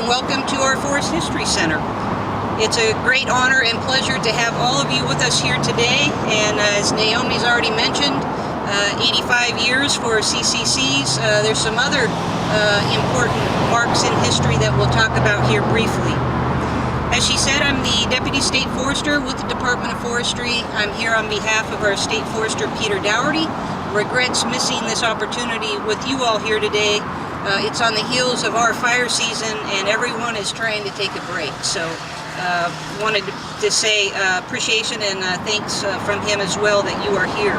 welcome to our Forest History Center. It's a great honor and pleasure to have all of you with us here today, and as Naomi's already mentioned, 85 years for CCCs. There's some other important marks in history that we'll talk about here briefly. As she said, I'm the Deputy State Forester with the Department of Forestry. I'm here on behalf of our State Forester, Peter Dougherty. Regrets missing this opportunity with you all here today. It's on the heels of our fire season and everyone is trying to take a break. So wanted to say appreciation and thanks from him as well that you are here.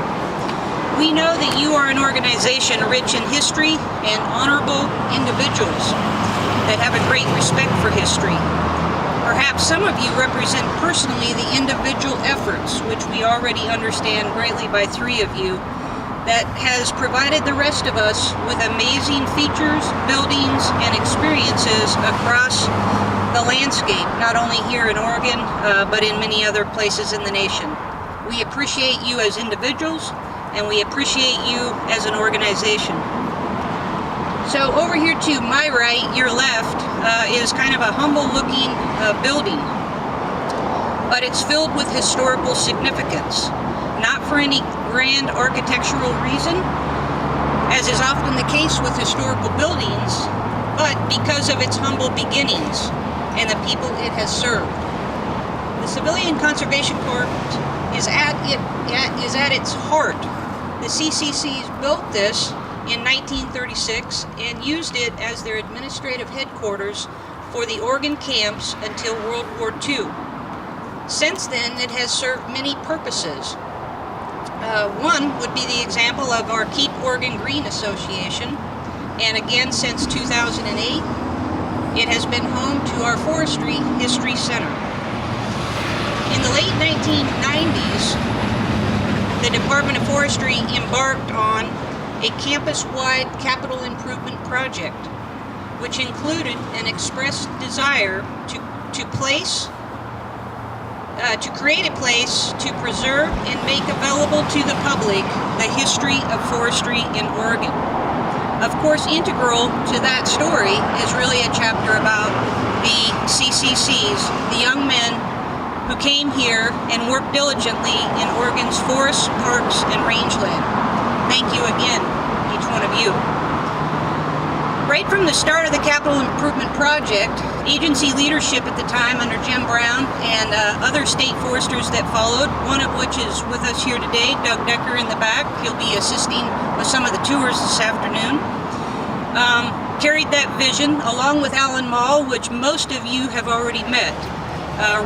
We know that you are an organization rich in history and honorable individuals that have a great respect for history. Perhaps some of you represent personally the individual efforts, which we already understand greatly by three of you, that has provided the rest of us with amazing features, buildings, and experiences across the landscape, not only here in Oregon, but in many other places in the nation. We appreciate you as individuals, and we appreciate you as an organization. So over here to my right, your left, is kind of a humble-looking building, but it's filled with historical significance. Not for any grand architectural reason, as is often the case with historical buildings, but because of its humble beginnings and the people it has served. The Civilian Conservation Corps is at its heart. The CCCs built this in 1936 and used it as their administrative headquarters for the Oregon camps until World War II. Since then, it has served many purposes. One would be the example of our Keep Oregon Green Association, and again since 2008, it has been home to our Forestry History Center. In the late 1990s, the Department of Forestry embarked on a campus-wide capital improvement project, which included an expressed desire to create a place to preserve and make available to the public the history of forestry in Oregon. Of course, integral to that story is really a chapter about the CCCs, the young men who came here and worked diligently in Oregon's forests, parks, and rangeland. Thank you again, each one of you. Right from the start of the capital improvement project, agency leadership at the time under Jim Brown and other state foresters that followed, one of which is with us here today, Doug Decker in the back. He'll be assisting with some of the tours this afternoon. Carried that vision along with Alan Mall, which most of you have already met.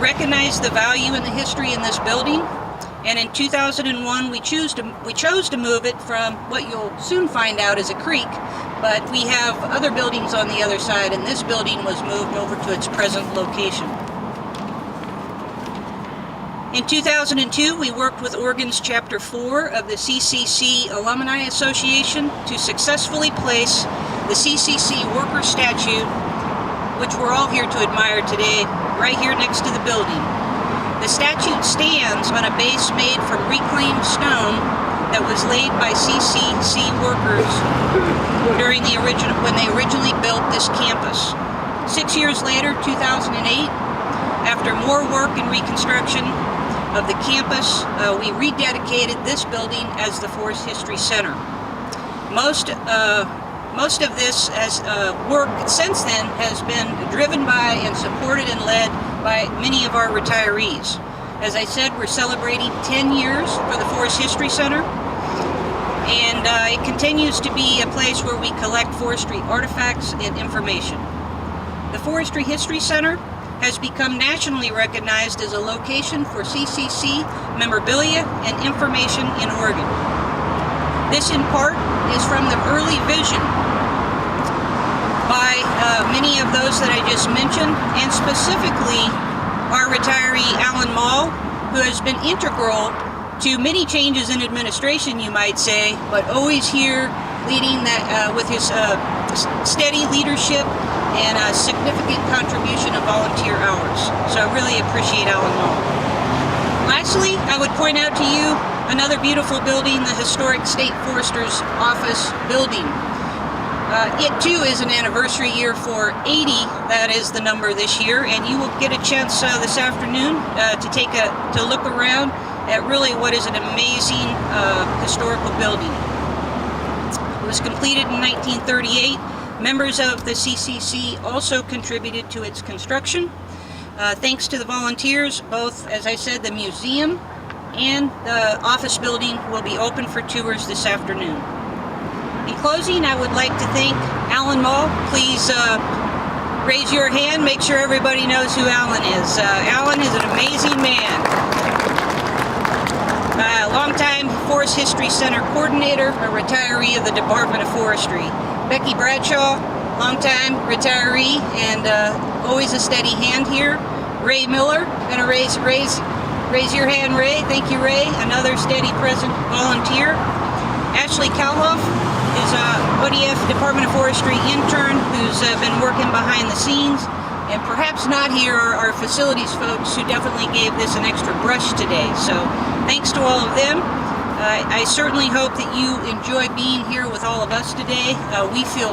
Recognized the value and the history in this building. And in 2001, we chose to move it from what you'll soon find out is a creek, but we have other buildings on the other side, and this building was moved over to its present location. In 2002, we worked with Oregon's Chapter 4 of the CCC Alumni Association to successfully place the CCC worker statue, which we're all here to admire today, right here next to the building. The statue stands on a base made from reclaimed stone that was laid by CCC workers during when they originally built this campus. 6 years later, 2008, after more work and reconstruction of the campus, we rededicated this building as the Forest History Center. Most of this work since then has been driven by and supported and led by many of our retirees. As I said, we're celebrating 10 years for the Forest History Center, and it continues to be a place where we collect forestry artifacts and information. The Forestry History Center has become nationally recognized as a location for CCC memorabilia and information in Oregon. This in part is from the early vision by many of those that I just mentioned, and specifically our retiree Alan Mall, who has been integral to many changes in administration, you might say, but always here leading that with his steady leadership and a significant contribution of volunteer hours. So I really appreciate Alan Mall. Lastly, I would point out to you another beautiful building, the Historic State Forester's Office building. It too is an anniversary year for 80. That is the number this year, and you will get a chance this afternoon to look around at really what is an amazing historical building. It was completed in 1938. Members of the CCC also contributed to its construction. Thanks to the volunteers, both, as I said, the museum and the office building will be open for tours this afternoon. In closing, I would like to thank Alan Mull. Please raise your hand, make sure everybody knows who Alan is. Alan is an amazing man. Longtime Forest History Center coordinator, a retiree of the Department of Forestry. Becky Bradshaw, longtime retiree and always a steady hand here. Ray Miller, gonna raise your hand, Ray. Thank you, Ray. Another steady present volunteer. Ashley Kalhoff is a ODF Department of Forestry intern who's been working behind the scenes. And perhaps not here are our facilities folks who definitely gave this an extra brush today. So thanks to all of them. I certainly hope that you enjoy being here with all of us today. We feel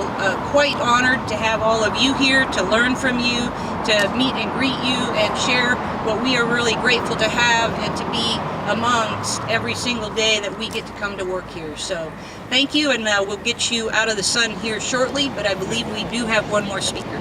quite honored to have all of you here, to learn from you, to meet and greet you, and share what we are really grateful to have and to be amongst every single day that we get to come to work here. So thank you, and we'll get you out of the sun here shortly, but I believe we do have one more speaker.